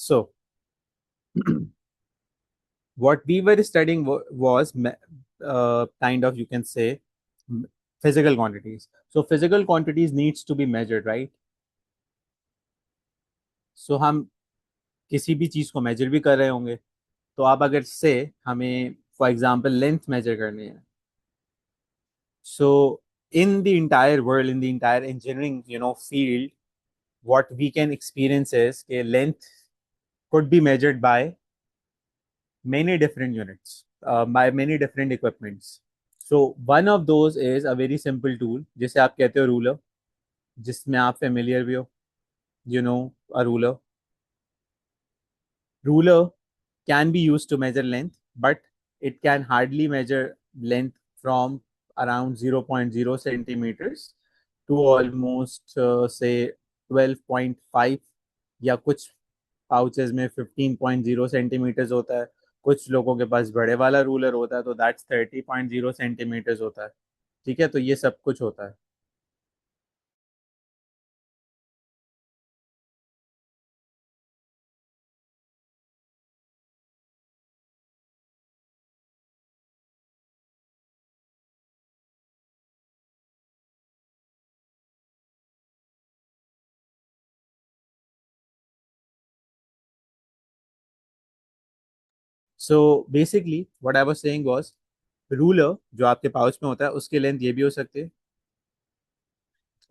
So what we were studying was kind of, you can say, m- physical quantities. So physical quantities needs to be measured, right? So हम किसी भी चीज को major भी कर रहे होंगे, तो आप अगर से हमें फॉर एग्जांपल लेंथ मेजर करनी है, so in the entire world, in the entire engineering, field, what we can experience is a length could be measured by many different units, by many different equipments. So one of those is a very simple tool जिसे आप कहते हो ruler, जिसमें आप familiar भी हो, a ruler. Ruler can be used to measure length, but it can hardly measure length from around zero point 0.0 centimeters to almost say 12.5, या कुछ पाउचेस में 15.0 सेंटीमीटर्स होता है, कुछ लोगों के पास बड़े वाला रूलर होता है तो दैट्स 30.0 सेंटीमीटर्स होता है। ठीक है, तो ये सब कुछ होता है। So basically what I was saying was, ruler जो आपके पाउच में होता है उसकी लेंथ ये भी हो सकती है,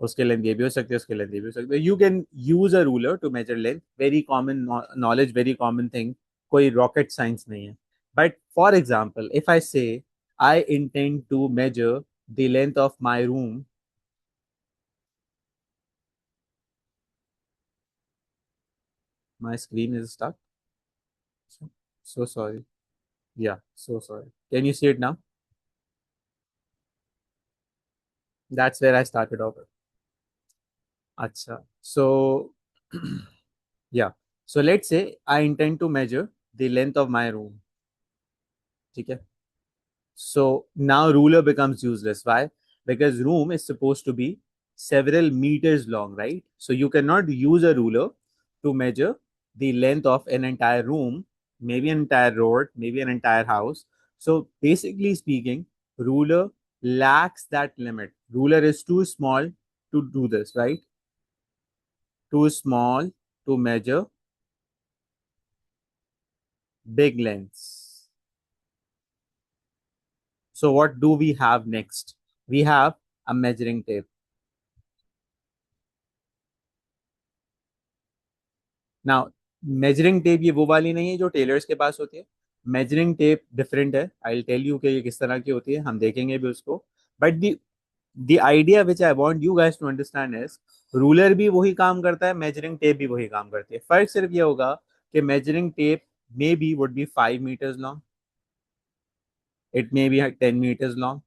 उसके लेंथ ये भी हो सकती है, उसके लेंथ ये भी हो सकती है। You can use a ruler to measure length, very common knowledge, very common thing, कोई रॉकेट साइंस नहीं है। But for example if I say I intend to measure the length of my room, my screen is stuck, so sorry, yeah, so sorry, can you see it now? That's where I started off with. Acha, so yeah, so let's say I intend to measure the length of my room. ठीक है, so now ruler becomes useless. Why? Because room is supposed to be several meters long, right? So you cannot use a ruler to measure the length of an entire room, maybe an entire road, maybe an entire house. So basically speaking, ruler lacks that limit. Ruler is too small to do this, right? Too small to measure big lengths. So what do we have next? We have a measuring tape. Now measuring tape ये वो वाली नहीं है जो tailors के पास होती है। Measuring tape different है, आई विल टेल यू कि ये किस तरह की होती है, हम देखेंगे भी उसको। But the idea which I want you guys to understand is, ruler भी वही काम करता है, मेजरिंग टेप भी वही काम करती है। फर्क सिर्फ ये होगा कि measuring tape may be would be 5 meters long, it may be 10 meters long,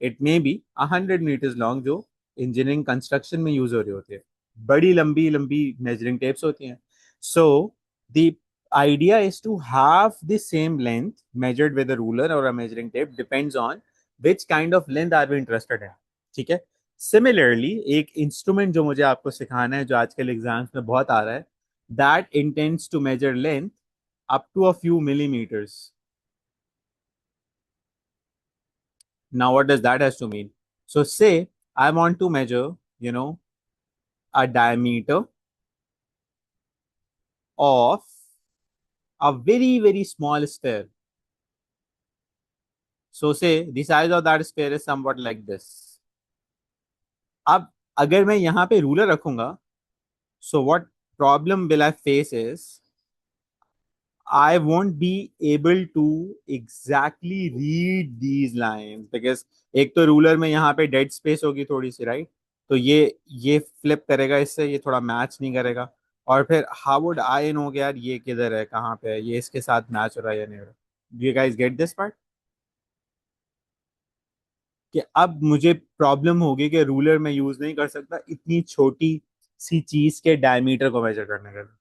it may be 100 meters long, जो इंजीनियरिंग कंस्ट्रक्शन में यूज हो रही होती है। बड़ी लंबी लंबी मेजरिंग टेप्स होती हैं। So the idea is to have the same length measured with a ruler or a measuring tape, depends on which kind of length are we interested in। ठीक है, सिमिलरली एक इंस्ट्रूमेंट जो मुझे आपको सिखाना है, जो आजकल एग्जाम्स में बहुत आ रहा है, that intends to measure length up to a few millimeters। Now what does that has to mean? So say I want to measure, a diameter of a very very small sphere. So say the size of that sphere is somewhat like this। अब अगर मैं यहाँ पे ruler रखूंगा, so what problem will I face is I won't be able to exactly read these lines, because एक तो ruler में यहाँ पे डेड स्पेस होगी थोड़ी सी, राइट? तो ये फ्लिप करेगा, इससे ये थोड़ा मैच नहीं करेगा। और फिर हाउ वुड आई नो कि यार ये किधर है, कहाँ पे है, ये इसके साथ मैच हो रहा है या नहीं हो रहा? You guys get this part, कि अब मुझे प्रॉब्लम होगी कि रूलर में यूज नहीं कर सकता इतनी छोटी सी चीज के डायमीटर को मेजर करने के लिए।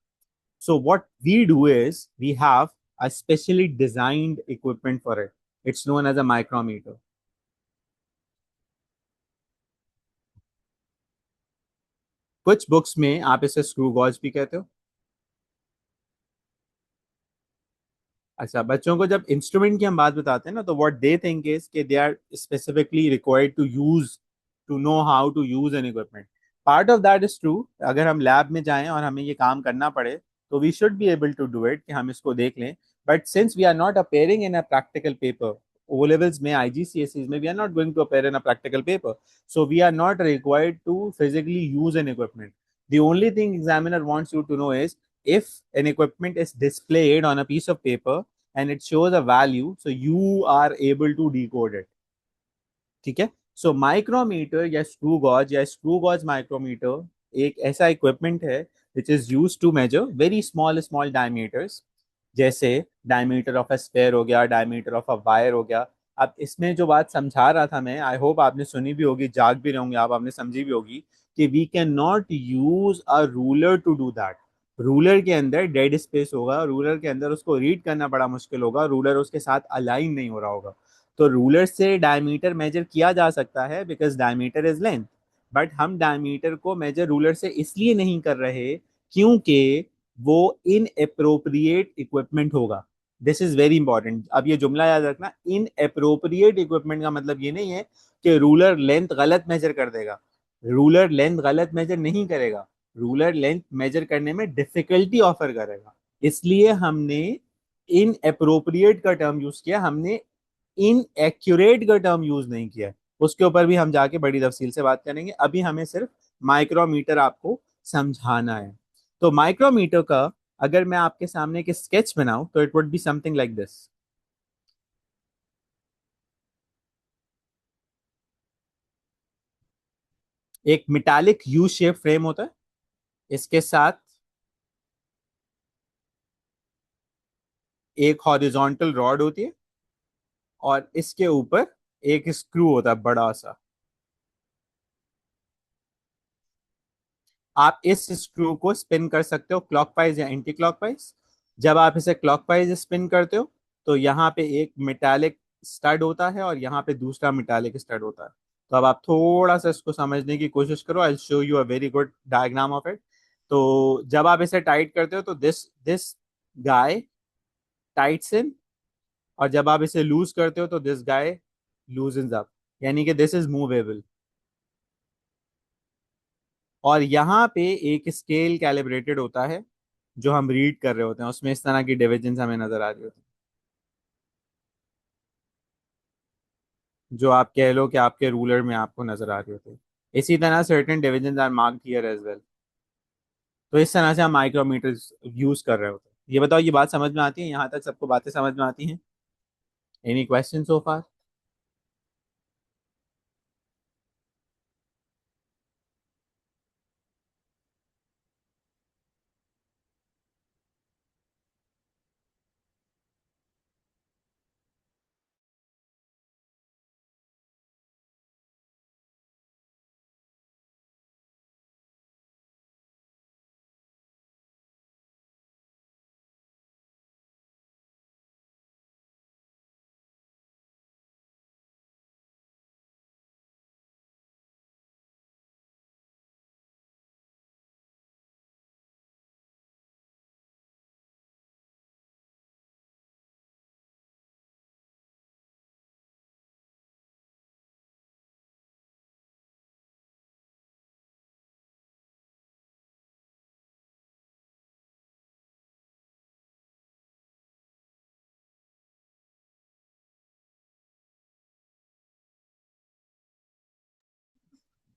So what we do is we have a specially designed equipment for it. It's known as a micrometer. कुछ बुक्स में आप इसे स्क्रू गॉज भी कहते हो, अच्छा, बच्चों को जब इंस्ट्रूमेंट की हम बात बताते हैं ना, तो व्हाट दे थिंक इज कि they are specifically required to use, to know how to use an equipment. Part of that is true. अगर हम लैब में जाएं और हमें ये काम करना पड़े, तो we should be able to do it, कि हम इसको देख लें। But since we are not appearing in a practical paper, O levels में, आईजीसीएसई में, we are not going to appear in a practical paper, so we are not required to physically use an equipment. The only thing examiner wants you to know is, if an equipment is displayed on a piece of paper and it shows a value, so you are able to decode it. ठीक है। So micrometer या screw gauge या screw gauge micrometer एक ऐसा equipment है which is use to measure very small small diameters. जैसे diameter of a sphere हो गया, डायमीटर ऑफ अ वायर हो गया। अब इसमें जो बात समझा रहा था मैं, आई होप आपने सुनी भी होगी, जाग भी रहे होंगे आप, आपने समझी भी होगी, कि we can not use a ruler to do that. Ruler के अंदर डेड स्पेस होगा, रूलर के अंदर उसको रीड करना बड़ा मुश्किल होगा, रूलर उसके साथ अलाइन नहीं हो रहा होगा। तो रूलर से डायमीटर मेजर किया जा सकता है, because diameter is length. But हम डायमीटर को मेजर रूलर से इसलिए नहीं कर रहे क्योंकि वो इन अप्रोप्रिएट इक्विपमेंट होगा। This is very important. अब ये जुमला याद रखना, इन अप्रोप्रिएट इक्विपमेंट का मतलब ये नहीं है कि रूलर लेंथ गलत मेजर कर देगा। रूलर लेंथ गलत मेजर नहीं करेगा, रूलर लेंथ मेजर करने में डिफिकल्टी ऑफर करेगा। इसलिए हमने इन अप्रोप्रिएट का टर्म यूज किया, हमने इनएक्यूरेट का टर्म यूज नहीं किया है। उसके ऊपर भी हम जाके बड़ी तफसील से बात करेंगे, अभी हमें सिर्फ माइक्रोमीटर आपको समझाना है। तो माइक्रोमीटर का अगर मैं आपके सामने एक स्केच बनाऊं, तो it would be something like this. एक मेटालिक यू शेप फ्रेम होता है, इसके साथ एक हॉरिजॉन्टल रॉड होती है, और इसके ऊपर एक स्क्रू होता है बड़ा सा। आप इस स्क्रू को स्पिन कर सकते हो क्लॉकवाइज या एंटी क्लॉकवाइज। जब आप इसे क्लॉकवाइज स्पिन करते हो, तो यहाँ पे एक मेटालिक स्टड होता है और यहाँ पे दूसरा मेटालिक स्टड होता है। तो अब आप थोड़ा सा इसको समझने की कोशिश करो, I show you a very good diagram of it. तो जब आप इसे टाइट करते हो, तो दिस दिस गाय टाइट्स इन, और जब आप इसे लूज करते हो, तो दिस गाय लूजन्स अप, यानी कि दिस इज मूवेबल। और यहाँ पे एक स्केल कैलिब्रेटेड होता है जो हम रीड कर रहे होते हैं, उसमें इस तरह की डिविजन हमें नजर आ रही होती है, जो आप कह लो कि आपके रूलर में आपको नजर आ रही होती है। इसी तरह certain division are marked here as well. तो इस तरह से हम माइक्रोमीटर यूज कर रहे होते हैं। ये बताओ, ये बात समझ में आती है? यहाँ तक सबको बातें समझ में आती हैं? Any question so far?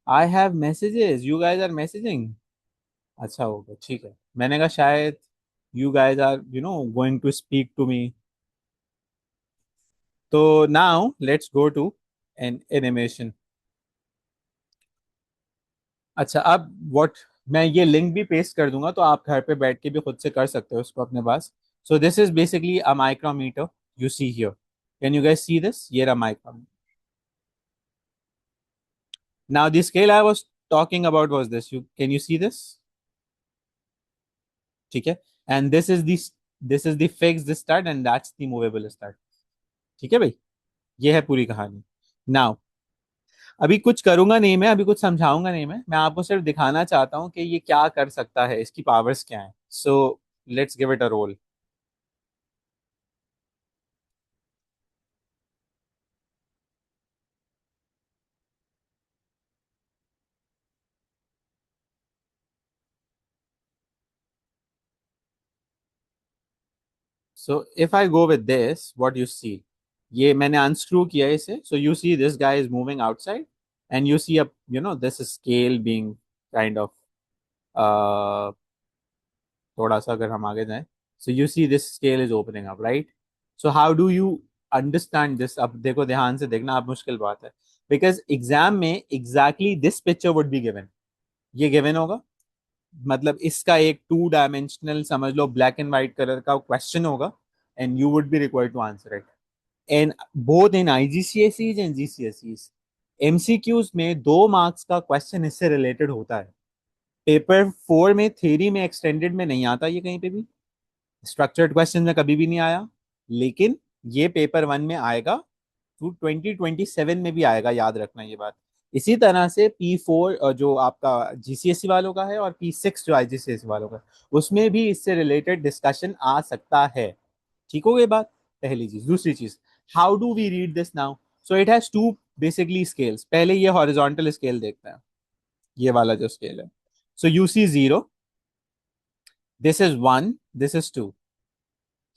I have messages, you guys are messaging. अच्छा, होगा, ठीक है। मैंने कहा शायद you guys are going to speak to me. तो now let's go to an animation. अच्छा, अब व्हाट, मैं ये लिंक भी पेस्ट कर दूंगा, तो आप घर पे बैठ के भी खुद से कर सकते हो उसको अपने पास। So this is basically a micrometer you see here. Can you guys see this? ये रहा micrometer. Now the scale I was talking about was this, you can you see this? ठीक है। And this is the fixed stud and that's the movable stud. ठीक है भाई, ये है पूरी कहानी। नाउ अभी कुछ करूंगा नहीं मैं, अभी कुछ समझाऊंगा नहीं मैं आपको सिर्फ दिखाना चाहता हूँ कि ये क्या कर सकता है, इसकी पावर्स क्या है। So let's give it a roll. So if I go with this what you see, ये मैंने अनस्क्रू किया है इसे, so you see this guy is moving outside and you see a this scale being kind of, थोड़ा सा अगर हम आगे जाएं, so you see this scale is opening up, right? So how do you understand this? अब देखो, ध्यान से देखना, अब मुश्किल बात है, बिकॉज एग्जाम में exactly this picture would be given, ये गिवन होगा, मतलब इसका एक 2 डायमेंशनल समझ लो ब्लैक एंड व्हाइट कलर का क्वेश्चन होगा, and you would be required to answer it, and both in IGCSEs and GCSEs MCQs में 2 मार्क्स का क्वेश्चन इससे रिलेटेड होता है। पेपर 4 में थ्योरी में एक्सटेंडेड में नहीं आता ये कहीं पे भी, स्ट्रक्चर्ड क्वेश्चन में कभी भी नहीं आया, लेकिन ये पेपर 1 में आएगा, 2027 में भी आएगा, याद रखना ये बात। इसी तरह से P4 जो आपका जीसीएसई वालों का है और P6 जो आईजीसीएसई वालों का है, उसमें भी इससे रिलेटेड डिस्कशन आ सकता है। ठीक हो गई बात, पहली चीज। दूसरी चीज, how do we read this now? So it has 2 basically scales. पहले ये हॉरिजॉन्टल स्केल देखते हैं, ये वाला जो स्केल है। So you see 0, this is 1, this is 2।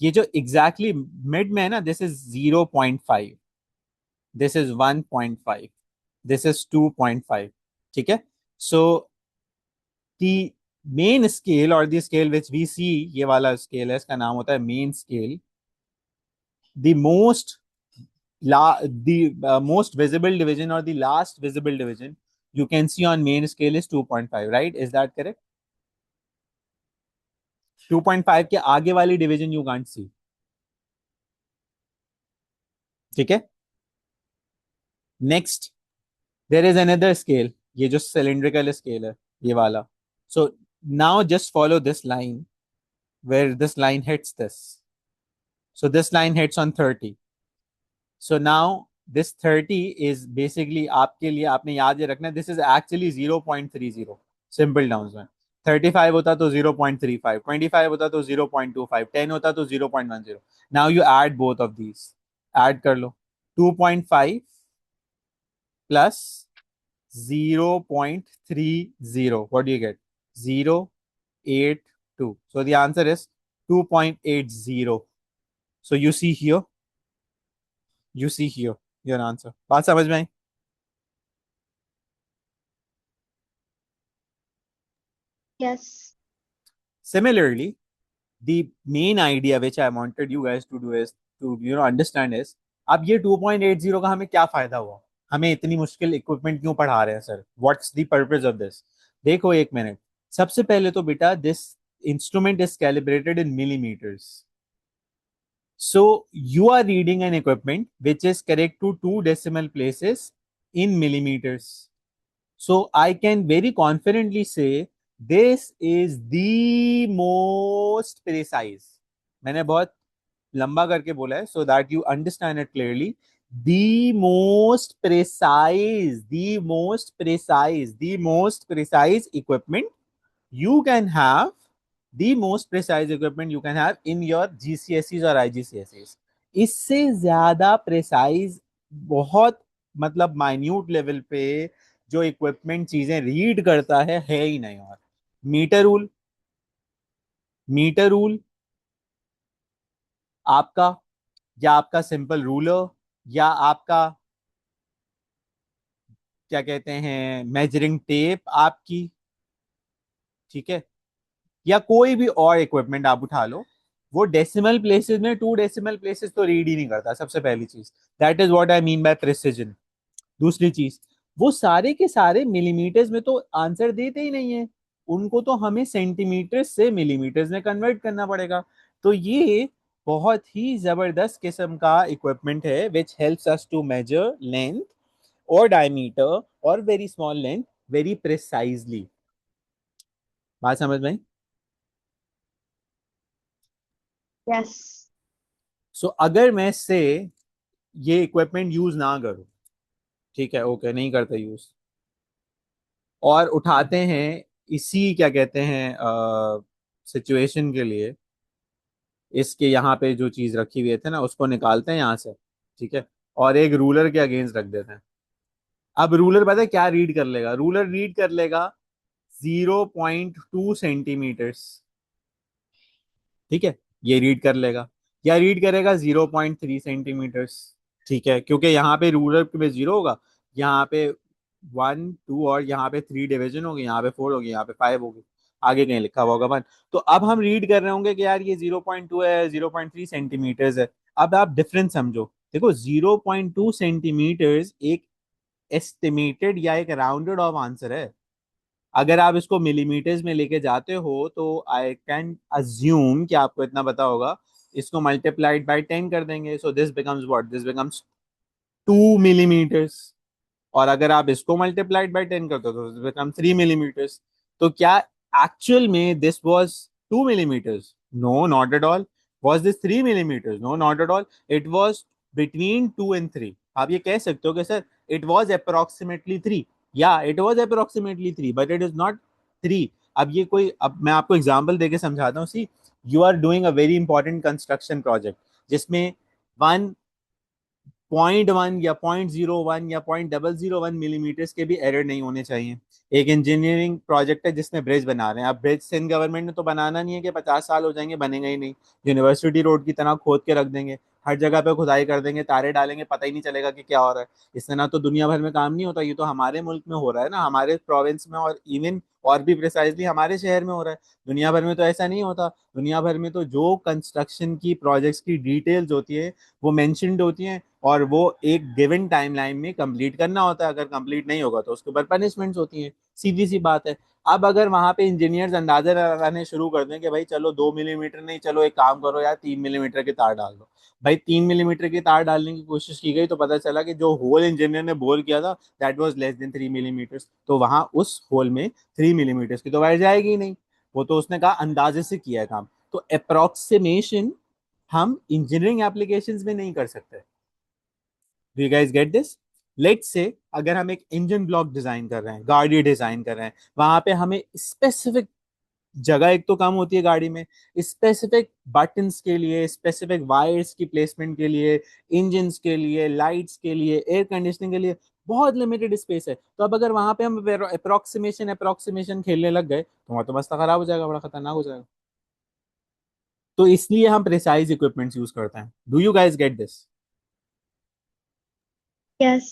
ये जो एग्जैक्टली exactly मिड में है ना, this is 0.5, this is 1.5, this is 2.5। ठीक है, सो द मेन स्केल और the scale which we see, ये वाला स्केल है, इसका नाम होता है main scale. The most most visible division or the last visible division you can see on main scale is 2.5, right? Is that correct? 2.5 के आगे वाली डिवीजन यू कांट सी। ठीक है, next there is another scale, ये जो cylindrical scale है, ये वाला। So now just follow this line, where this line hits this, so this line hits on 30। so now this 30 is basically, आपके लिए आपने याद ये रखना है, this is actually 0.30 simple terms में। 35 होता तो 0.35, 25 होता तो 0.25, 10 होता तो 0.10। Now you add both of these, add कर लो, 2.5 plus 0.30, what do you get? 0.82, so the answer is 2.80। so you see here your answer। बात समझ में आई? Yes. Similarly, the main idea which I wanted you guys to do is to understand is, अब ये 2.80 का हमें क्या फायदा हुआ? हमें इतनी मुश्किल इक्विपमेंट क्यों पढ़ा रहे हैं sir? What's the purpose of this? देखो एक मिनट, सबसे पहले तो बेटा this instrument is calibrated in millimetres, so you are reading an equipment which is correct to 2 decimal places in millimeters, so I can very confidently say this is the most precise। मैंने बहुत लंबा करके बोला है so that you understand it clearly। the most precise the most precise the most precise equipment you can have, the most precise equipment you can have in your GCSEs और IGCSEs। इससे ज्यादा precise, बहुत मतलब minute level पे जो equipment चीजें read करता है ही नहीं। और मीटर रूल, मीटर रूल आपका, या आपका सिंपल रूलर, या आपका क्या कहते हैं मेजरिंग टेप आपकी, ठीक है, या कोई भी और इक्विपमेंट आप उठा लो, वो डेसिमल प्लेसेस में 2 डेसिमल प्लेसेस तो रीड ही नहीं करता, सबसे पहली चीज। That is what I mean by precision. दूसरी चीज, वो सारे के सारे मिलीमीटर्स में तो आंसर देते ही नहीं है, उनको तो हमें सेंटीमीटर से मिलीमीटर्स में कन्वर्ट करना पड़ेगा। तो ये बहुत ही जबरदस्त किस्म का इक्विपमेंट है which helps us to measure length और डायमीटर और very small length very precisely. बात समझ में? Yes. सो अगर मैं से ये इक्विपमेंट यूज ना करूं, ठीक है, ओके, नहीं करते यूज, और उठाते हैं इसी क्या कहते हैं सिचुएशन के लिए, इसके यहाँ पे जो चीज रखी हुई थे ना उसको निकालते हैं यहाँ से, ठीक है, और एक रूलर के अगेंस्ट रख देते हैं। अब रूलर पता है क्या रीड कर लेगा? रूलर रीड कर लेगा 0.2 सेंटीमीटर्स, ठीक है, ये रीड कर लेगा। या रीड करेगा 0.3 सेंटीमीटर्स। ठीक है, क्योंकि यहाँ पे रूलर में 0 होगा, यहाँ पे 1 2 और यहाँ पे 3 डिवीजन होगी, यहाँ पे 4 होगी, यहाँ पे 5 होगी, आगे कहीं लिखा हुआ होगा 1। तो अब हम रीड कर रहे होंगे कि यार ये 0.2 है, 0.3 सेंटीमीटर्स है। अब आप डिफरेंस समझो, देखो 0.2 सेंटीमीटर्स एक एस्टिमेटेड या एक राउंडेड ऑफ आंसर है। अगर आप इसको मिलीमीटर्स में लेके जाते हो तो आई कैन अज्यूम कि आपको इतना पता होगा, इसको मल्टीप्लाइड बाय 10 कर देंगे, so this becomes what, this becomes 2 millimetres. और अगर आप इसको मल्टीप्लाइड बाय 10 करते हो तो दिस बिकम 3 मिलीमीटर्स। तो क्या एक्चुअल में this was 2 millimetres? No, not at all. Was this 3 millimetres? No, not at all. It was between 2 and 3। आप ये कह सकते हो कि सर इट वाज अप्रोक्सीमेटली 3। या it was approximately 3 but it is not 3। अब ये कोई, अब मैं आपको एग्जांपल देके समझाता हूँ। See, you are doing a very important construction project जिसमें 1.1 या 0.01 या 0.001 मिलीमीटर्स के भी एरर नहीं होने चाहिए। एक इंजीनियरिंग प्रोजेक्ट है जिसमें ब्रिज बना रहे हैं। अब ब्रिज सिंध गवर्नमेंट ने तो बनाना नहीं है कि 50 साल हो जाएंगे, बनेगा ही नहीं। यूनिवर्सिटी रोड की तरह खोद के रख देंगे, हर जगह पे खुदाई कर देंगे, तारे डालेंगे, पता ही नहीं चलेगा कि क्या हो रहा है। इससे ना तो दुनिया भर में काम नहीं होता, ये तो हमारे मुल्क में हो रहा है ना, हमारे प्रोविंस में, और इवन और भी प्रिसाइजली हमारे शहर में हो रहा है। दुनिया भर में तो ऐसा नहीं होता। दुनिया भर में तो जो कंस्ट्रक्शन की प्रोजेक्ट्स की डिटेल्स होती है वो मेंशनड होती हैं, और वो एक गिवन टाइमलाइन में कंप्लीट करना होता है। अगर कंप्लीट नहीं होगा तो उसके ऊपर पनिशमेंट्स होती हैं, सीधी सी बात है। अब अगर वहां पे इंजीनियर्स अंदाजा लगाने शुरू कर दें कि भाई चलो 2 मिलीमीटर नहीं, चलो एक काम करो यार 3 मिलीमीटर की तार डाल दो। भाई 3 मिलीमीटर की तार डालने की कोशिश की गई तो पता चला कि जो होल इंजीनियर ने बोर किया था that was less than 3 millimetre. तो वहां उस होल में 3 मिलीमीटर की तो वायर जाएगी ही नहीं। वो तो उसने कहा अंदाजे से किया है काम। तो अप्रोक्सीमेशन हम इंजीनियरिंग एप्लीकेशंस में नहीं कर सकते। Do you guys get this? Let's say अगर हम एक इंजन ब्लॉक डिजाइन कर रहे हैं, गाड़ी डिजाइन कर रहे हैं, वहां पे हमें स्पेसिफिक जगह एक तो कम होती है गाड़ी में, स्पेसिफिक बटन्स के लिए, स्पेसिफिक वायर्स की प्लेसमेंट के लिए, इंजन के लिए, लाइट्स के लिए, एयर कंडीशनिंग के लिए बहुत लिमिटेड स्पेस है। तो अब अगर वहां पे हम अप्रोक्सीमेशन अप्रोक्सीमेशन खेलने लग गए तो वहां तो मसला खराब हो जाएगा, बड़ा खतरनाक हो जाएगा। तो इसलिए हम प्रिसाइज इक्विपमेंट्स यूज करते हैं। Do you guys get this? Yes.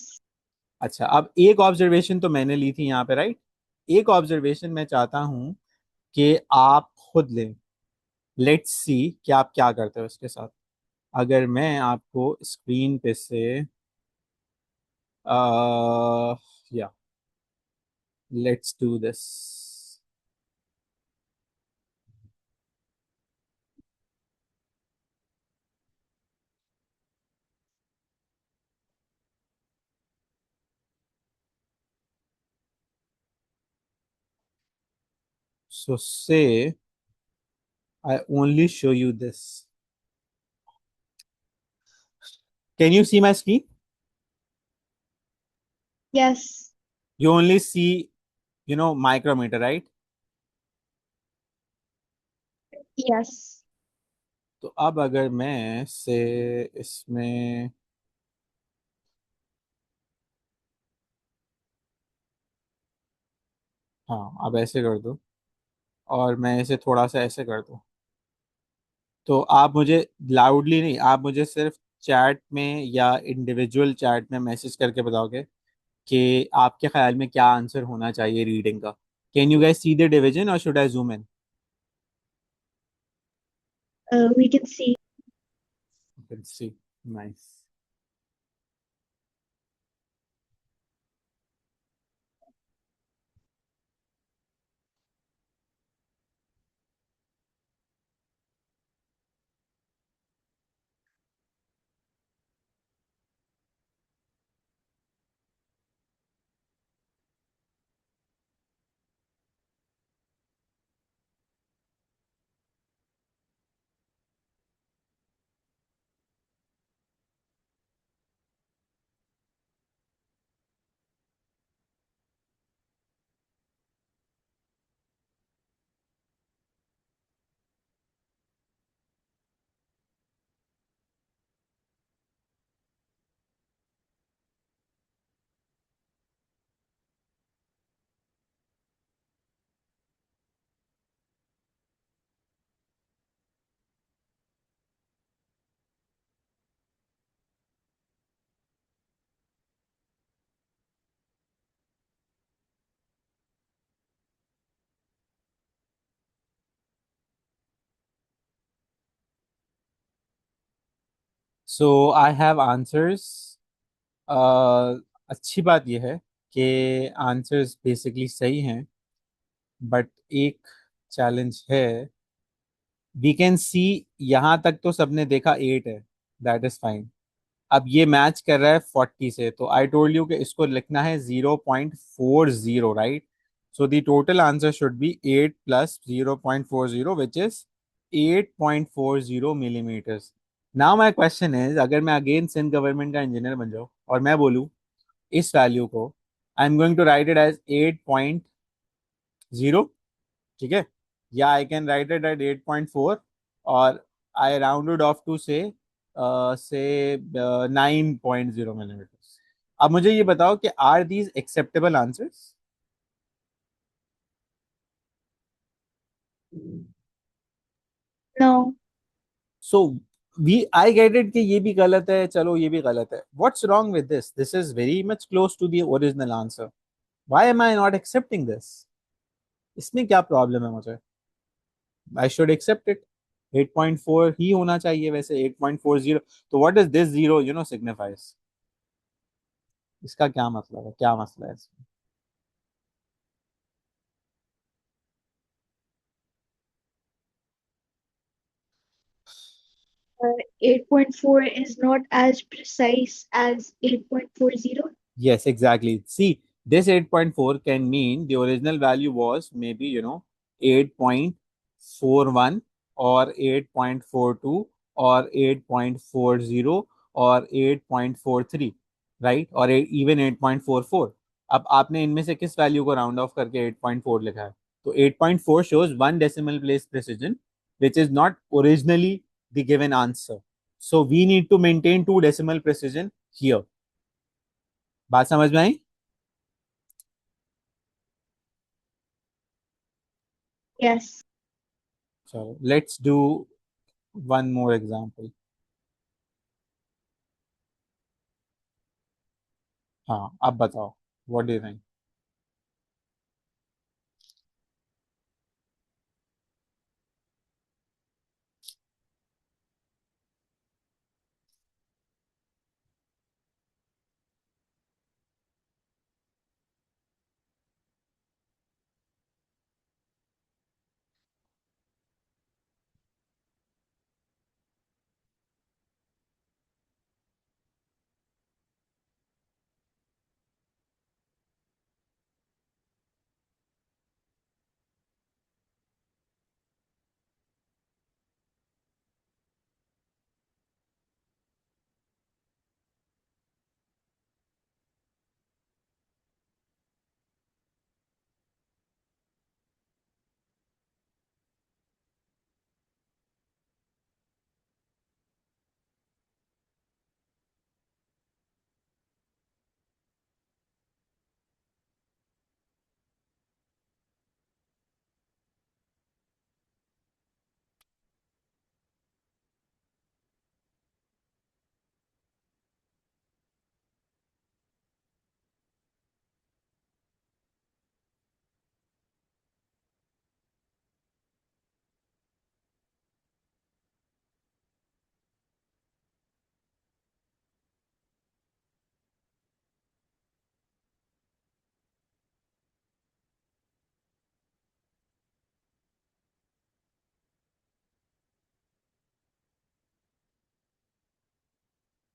अच्छा, अब एक ऑब्जर्वेशन तो मैंने ली थी यहाँ पे, राइट? एक ऑब्जर्वेशन मैं चाहता हूं कि आप खुद लें। लेट्स सी कि आप क्या करते हो इसके साथ। अगर मैं आपको स्क्रीन पे से या let's do this. So say I only show you this. Can you see my screen? Yes. You only see micrometer, right? Yes. तो अब अगर मैं से इसमें, हाँ अब ऐसे कर दो, और मैं इसे थोड़ा सा ऐसे कर दूं, तो आप मुझे लाउडली नहीं, आप मुझे सिर्फ चैट में या इंडिविजुअल चैट में मैसेज करके बताओगे कि आपके ख्याल में क्या आंसर होना चाहिए रीडिंग का। Can you guys see the division or should I zoom in? We can see. Let's see. Nice. So I have answers. अच्छी बात यह है कि आंसर्स बेसिकली सही हैं, बट एक चैलेंज है। वी कैन सी, यहाँ तक तो सबने देखा 8 है, दैट इज फाइन। अब ये मैच कर रहा है 40 से, तो आई टोल्ड यू कि इसको लिखना है 0.40, right? So the total answer should be 8 plus 0.40, which is 8.40 millimetres. Now my question is, अगर मैं अगेन सिंध गवर्नमेंट का इंजीनियर बन जाऊँ और मैं बोलूँ इस वैल्यू को, I am going to write it as 8.0, ठीक है? या I can write it at 8.4, और आई राउंडेड ऑफ टू से 9.0 मिलीमीटर्स। अब मुझे ये बताओ कि are these acceptable answers? No. So we I get it कि ये भी गलत है, चलो ये भी गलत है। What's wrong with this? This is very much close to the original answer. Why am I not accepting this? इसमें क्या प्रॉब्लम है मुझे? I should accept it. 8.4 ही होना चाहिए वैसे, 8.40। तो what is this zero signifies? इसका क्या मतलब है, क्या मसला है इसमें? 8.4 is not as precise as 8.40. Yes, exactly. See, this 8.4 can mean the original value was maybe 8.41 or 8.42 or 8.40 or 8.43, right? और even 8.44। अब आपने इनमें से किस वैल्यू को राउंड ऑफ करके 8.4 लिखा है? तो 8.4 shows one decimal place precision, which is not originally the given answer. So we need to maintain two decimal precision here. बात समझ में आई? Yes. चलो let's do one more example. हाँ, अब बताओ, what do you think?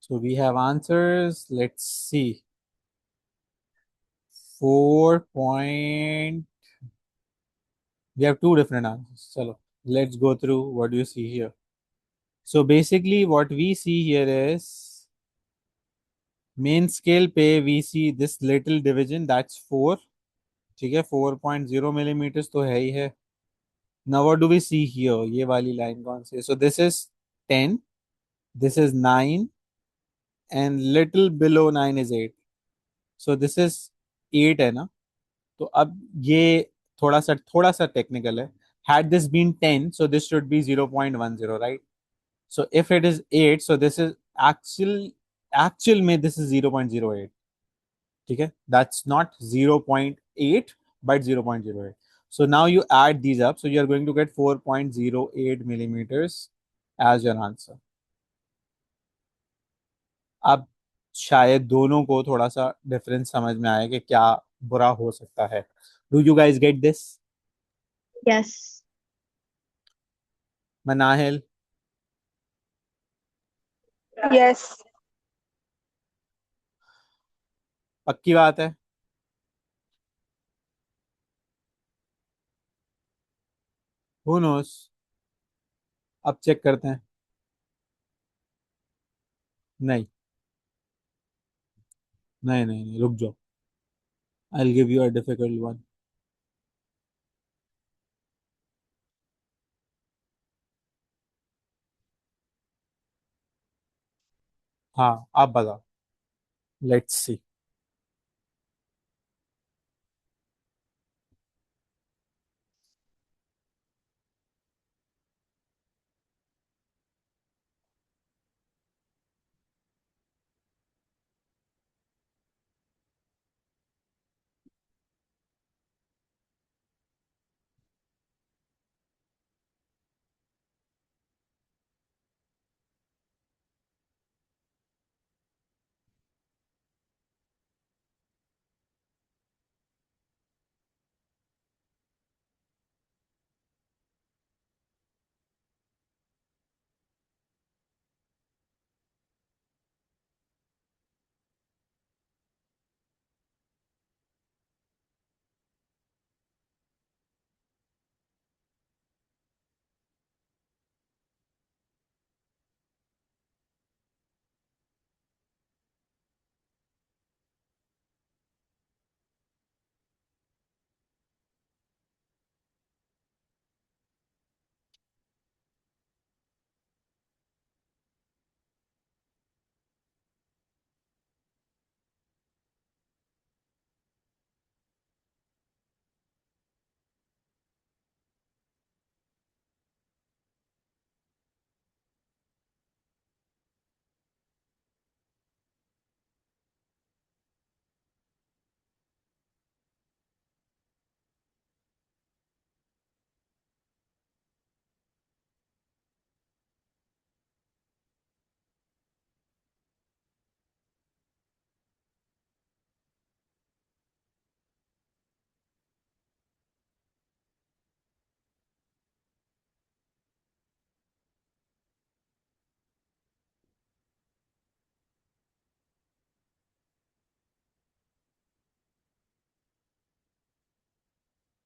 So we have answers. Let's see. 4 point. We have two different answers. Chalo, let's go through what do you see here. So basically, what we see here is main scale पे we see this little division, that's 4। ठीक है, 4.0 millimetres तो है ही है। Now what do we see here? ये वाली line कौन सी है? So this is 10, this is 9, and little below 9 is 8। So this is 8 है ना? तो अब ये थोड़ा सा टेक्निकल है। Had this been 10, so this should be 0.10, right? So if it is 8, so this is actual में this is 0.08। ठीक है, that's not 0.8 but 0.08। So now you add these up, so you are going to get 4.08 millimeters as your answer। अब शायद दोनों को थोड़ा सा difference समझ में आया कि क्या बुरा हो सकता है. Do you guys get this? Yes. Manahil? Yes. पक्की बात है? Who knows? अब चेक करते हैं. नहीं, नहीं, नहीं, नहीं, रुक जाओ. I give you a difficult one. हाँ, आप बताओ. Let's see.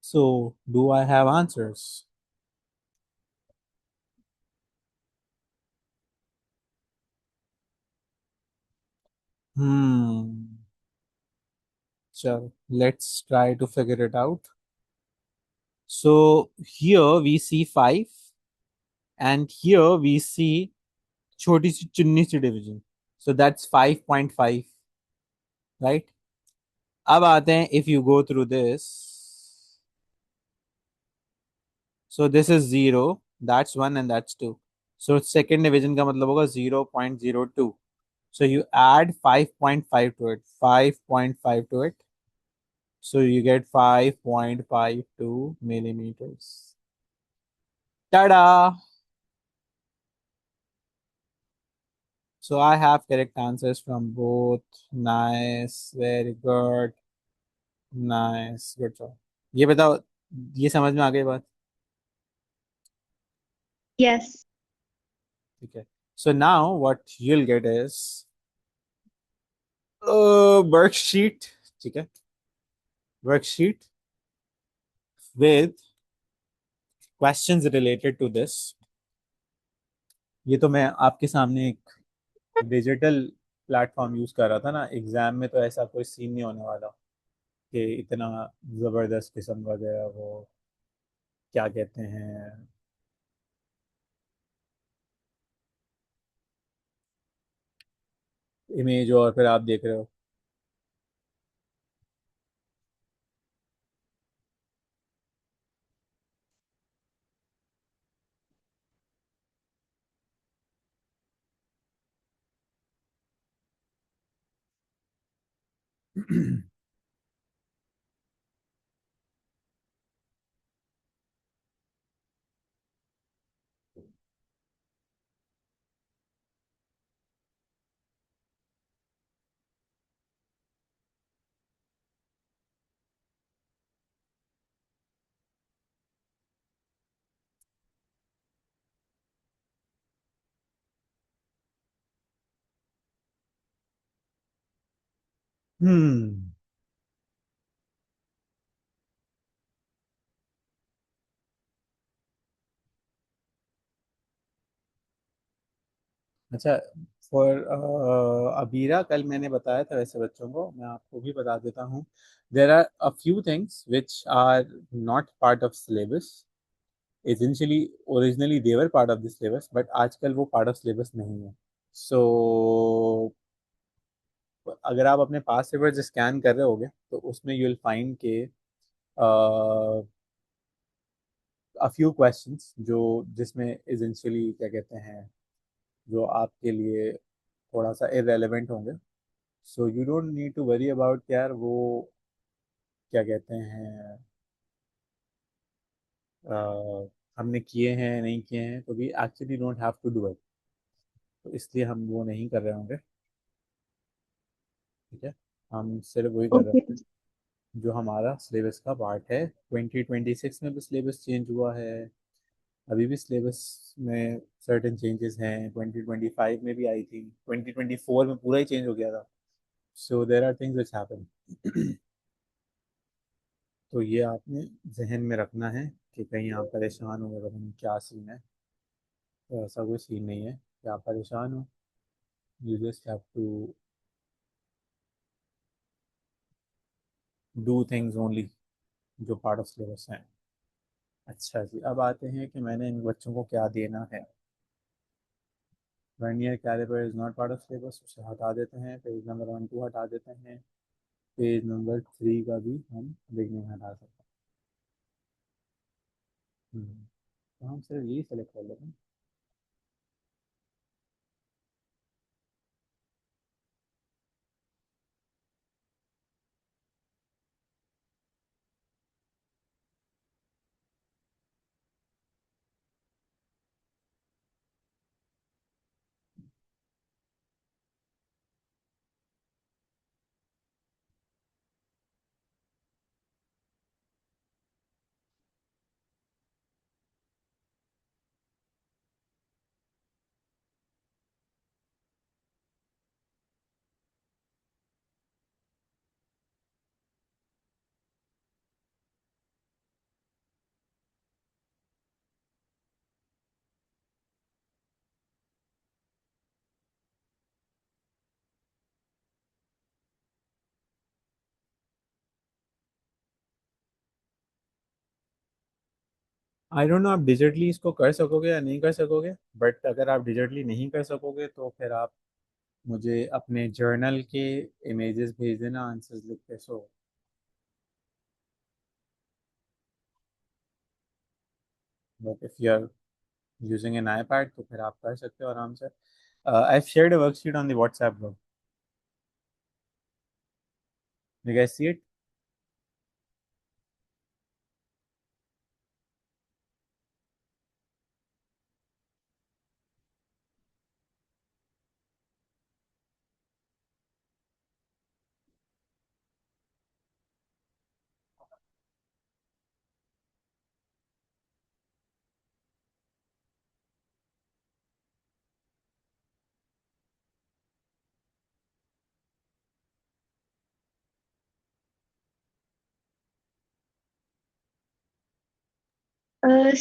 So, do I have answers? Hmm. So, let's try to figure it out. So, here we see 5, and here we see छोटी सी चुन्नी सी डिवीजन. So, that's 5.5, right? अब आते हैं, if you go through this. So, this is 0, that's 1, and that's 2. So, second division का मतलब होगा 0.02. So, you add 5.5 to it, 5.5 to it. So, you get 5.52 millimeters. Ta-da! So I have correct answers from both. Nice, very good, nice, good job. ये बताओ, ये समझ में आ गई बात? Yes. ठीक है. So now what you'll get is worksheet. ठीक है. Worksheet with questions related to this. ये तो मैं आपके सामने एक डिजिटल प्लेटफॉर्म यूज कर रहा था ना. एग्जाम में तो ऐसा कोई सीन नहीं होने वाला कि इतना जबरदस्त किस्म वगैरह वो क्या कहते हैं, इमेज और फिर आप देख रहे हो. हम्म। अच्छा, फॉर अबीरा, कल मैंने बताया था वैसे बच्चों को, मैं आपको भी बता देता हूँ। There are a few things which are not part of syllabus. Essentially originally they were part of the syllabus, but आजकल वो पार्ट ऑफ सिलेबस नहीं है। सो अगर आप अपने पास पेपर्स स्कैन कर रहे होगे तो उसमें यू विल फाइंड के अ फ्यू क्वेश्चंस जो, जिसमें एसेंशियली क्या कहते हैं, जो आपके लिए थोड़ा सा इरेलीवेंट होंगे। So you don't need to worry about यार वो क्या कहते हैं, हमने किए हैं नहीं किए हैं, तो we actually don't have to do it. तो इसलिए हम वो नहीं कर रहे होंगे। ठीक है, हम सिर्फ वही कर रहे Okay. होंगे जो हमारा सिलेबस का पार्ट है। 2026 में भी सिलेबस चेंज हुआ है, अभी भी सिलेबस में सर्टेन चेंजेस हैं, 2025 में भी आई थी, 2024 में पूरा ही चेंज हो गया था। So there are things which happen. तो ये आपने जहन में रखना है कि कहीं आप परेशान हो गए, पता नहीं क्या सीन है। तो ऐसा कोई सीन नहीं है कि आप परेशान हो। You just have to do things only जो पार्ट ऑफ सिलेबस हैं। अच्छा जी, अब आते हैं कि मैंने इन बच्चों को क्या देना है। Vernier caliper is not part of syllabus, उसे हटा देते हैं। पेज नंबर 1 2 हटा देते हैं। पेज नंबर 3 का भी हम देखने में हटा सकते हैं। तो हम सिर्फ यही सेलेक्ट कर लेते हैं। आई डोंट नो आप डिजिटली इसको कर सकोगे या नहीं कर सकोगे, बट अगर आप डिजिटली नहीं कर सकोगे तो फिर आप मुझे अपने जर्नल के इमेजेस भेज देना आंसर्स लिख के। So but if you are using an iPad तो फिर आप कर सकते हो आराम से। I shared a worksheet on the WhatsApp group. You guys see it?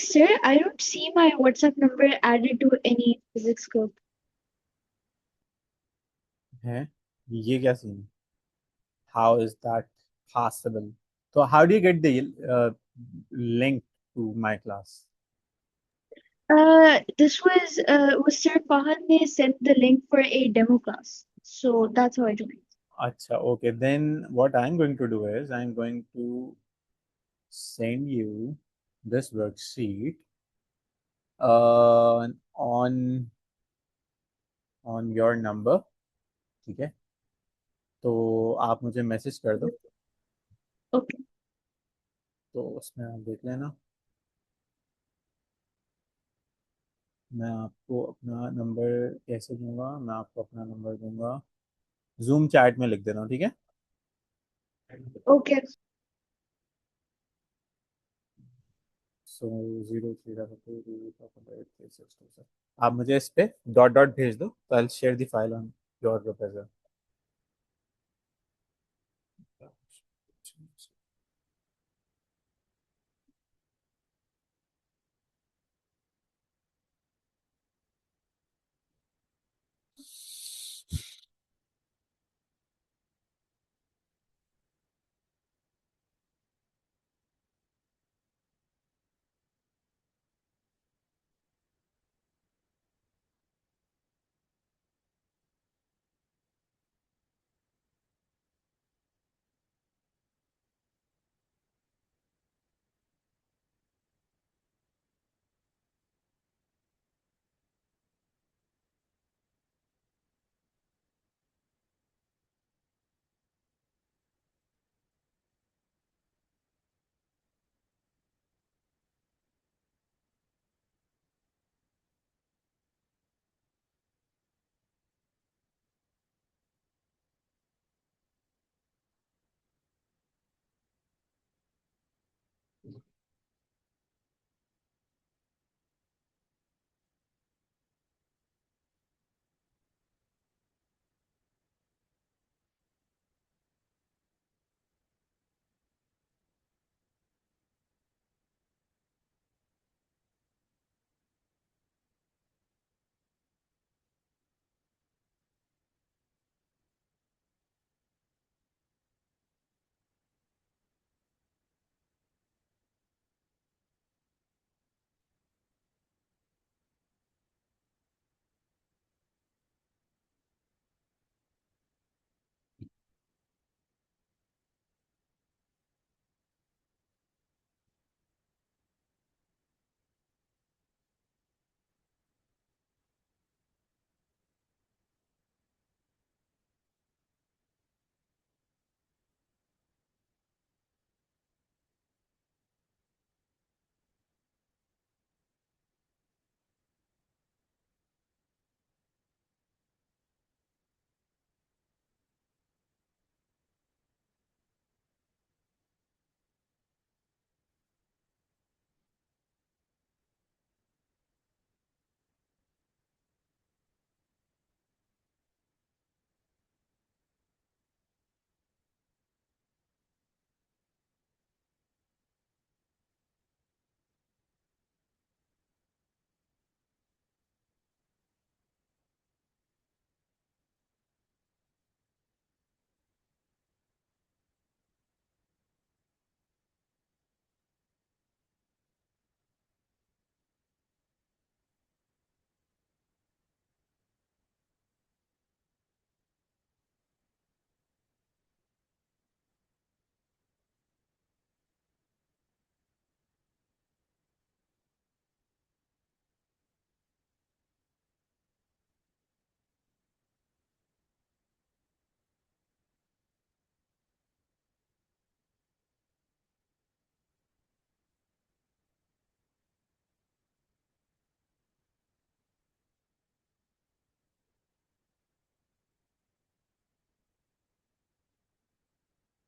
Sir, I don't see my WhatsApp number added to any physics group. है, ये क्या scene? How is that possible? तो how do you get the link to my class? This was Sir Fahad ne sent the link for a demo class. So that's how I joined. अच्छा, okay, then what I am going to do is I am going to send you this worksheet on your number। ठीक है, तो आप मुझे message कर दो, Okay. तो उसमें आप देख लेना। मैं आपको अपना नंबर कैसे दूंगा, मैं आपको अपना नंबर दूंगा, जूम चैट में लिख देना, ठीक है? Okay. सो 0 3 8 3 6 2 7। आप मुझे इस पे डॉट डॉट भेज दो, तो I share the file on your professor.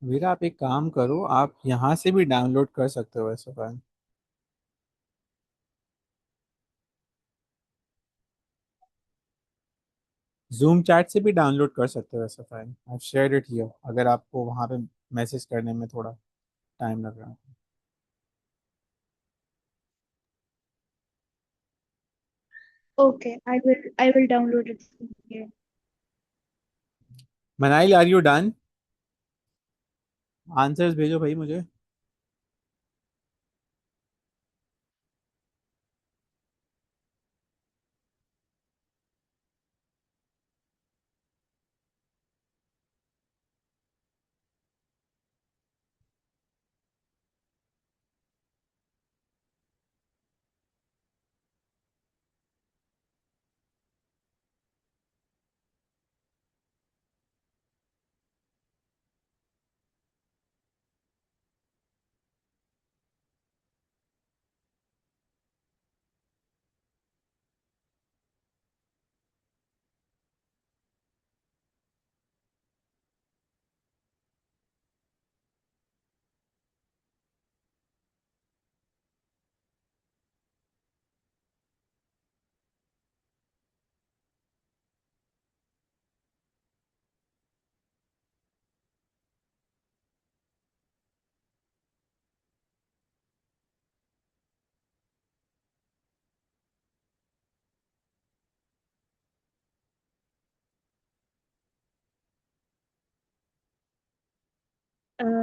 Veera आप एक काम करो, आप यहाँ से भी डाउनलोड कर सकते हो ऐसा फाइल। जूम चैट से भी डाउनलोड कर सकते हो ऐसा file. I shared it here, अगर आपको वहाँ पे मैसेज करने में थोड़ा टाइम लग रहा है। Okay, I will download it from here. Manail, are you done? Answers भेजो भाई मुझे।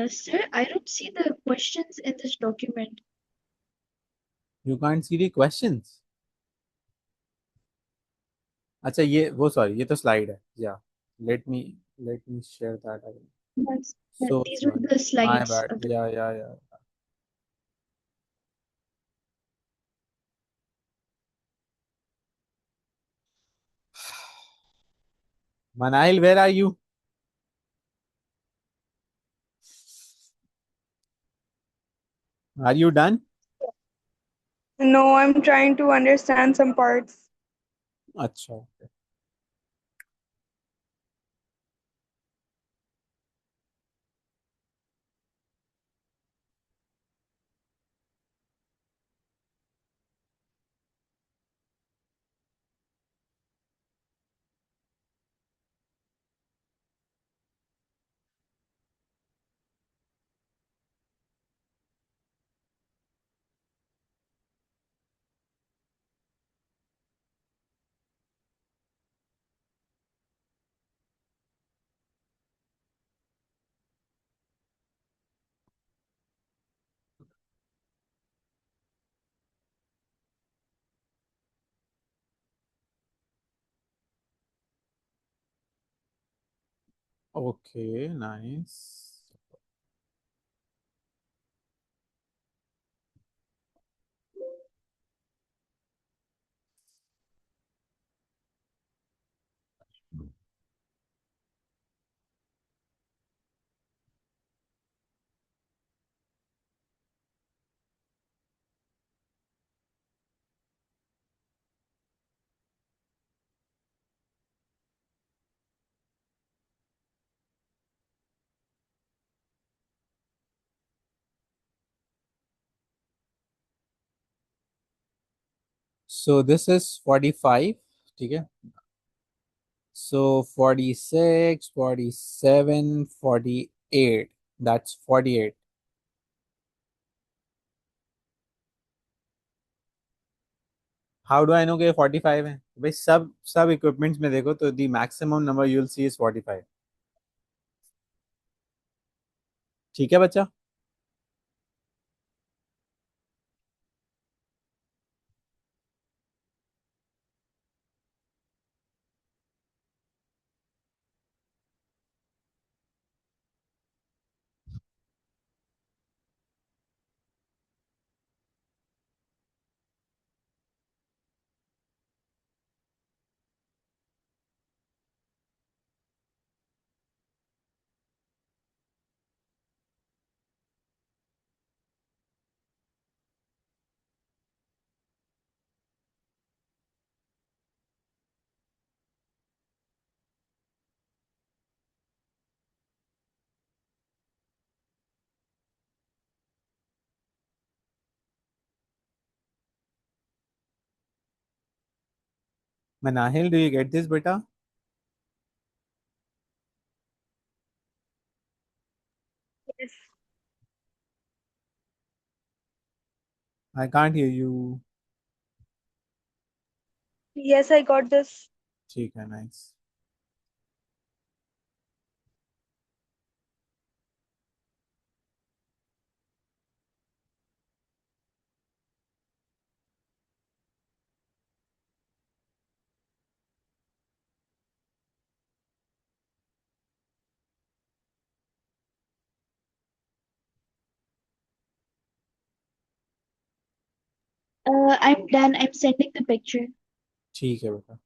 Sir, I don't see the questions in this document. You can't see the questions? अच्छा ये वो, सॉरी, ये तो स्लाइड है या। Let me let me share that again. Yes, so these were sorry, the my slides bad, of the. या। Manail, where are you? Are you done? No, I'm trying to understand some parts. अच्छा। Okay, nice. So this is 45, ठीक है। So 46, 47, 48, that's 48। How do I no कि 45 है भाई? सब सब equipments में देखो तो the maximum number you will see is 45। ठीक है बच्चा। Manahil, do you get this, beta? Yes. I can't hear you. Yes, I got this. ठीक है, nice. I'm done. I'm sending the picture. ठीक है बेटा.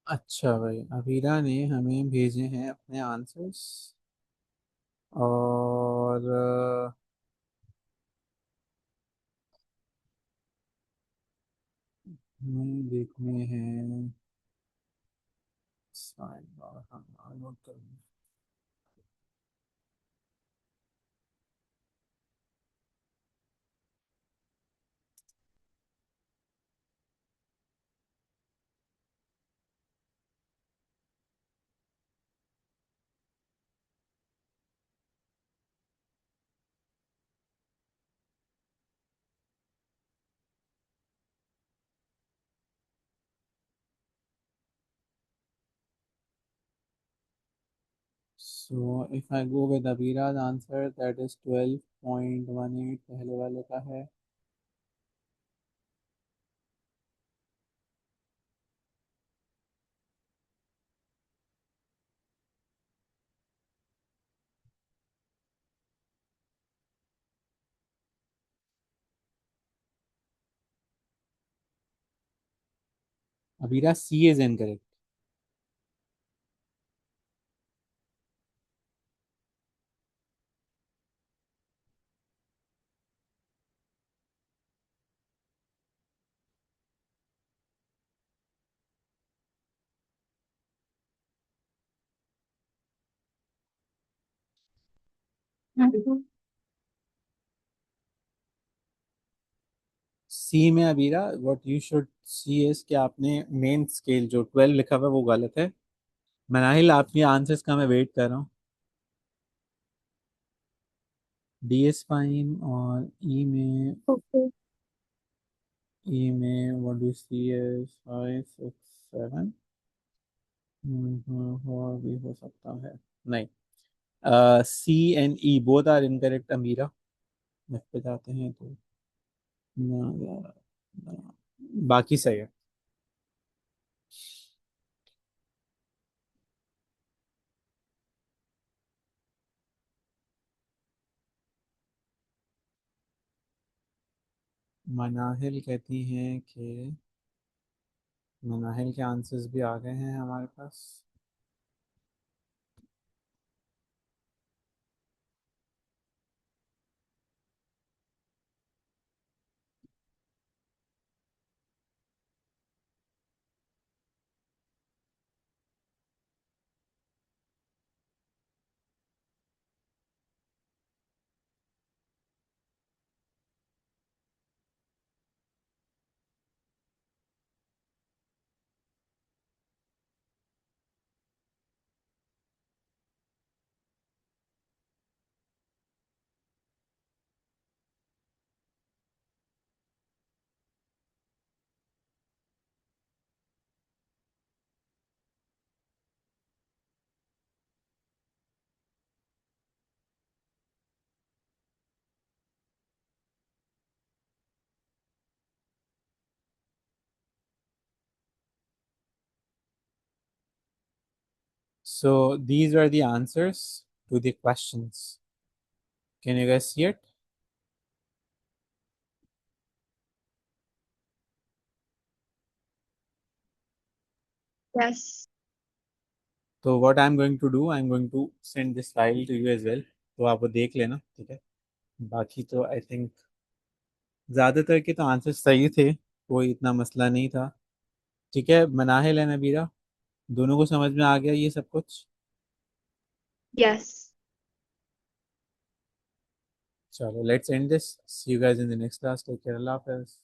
अच्छा भाई, अबीरा ने हमें भेजे हैं अपने आंसर्स. और हमें देखने हैं. साइन बार हम नोट करेंगे. So if I go with Abira's answer, that is 12.18 पहले वाले का है. Abira, C is incorrect. सी में Abira, what you should see is कि आपने मेन स्केल जो 12 लिखा हुआ है वो गलत है. मनाहिल, आपके आंसर्स का मैं वेट कर रहा हूँ. D S fine. और Okay. ई में व्हाट डू सी इज 5 6 7. और भी हो सकता है. नहीं. C and E both are incorrect Amira. Next पे जाते हैं तो ना, ना, बाकी सही है. मनाहिल कहती हैं कि मनाहिल के आंसर्स भी आ गए हैं हमारे पास. So these were the answers to the questions. Can you guys see it? Yes. तो what I'm going to do, I'm going to send this file to you as well. तो आप वो देख लेना, ठीक है? बाकी तो आई थिंक ज़्यादातर के तो आंसर सही थे, कोई इतना मसला नहीं था। ठीक है, मनाहिल है नबीरा, दोनों को समझ में आ गया ये सब कुछ? Yes. चलो let's end this, see you guys in the next class, take care, अल्लाह हाफिज़।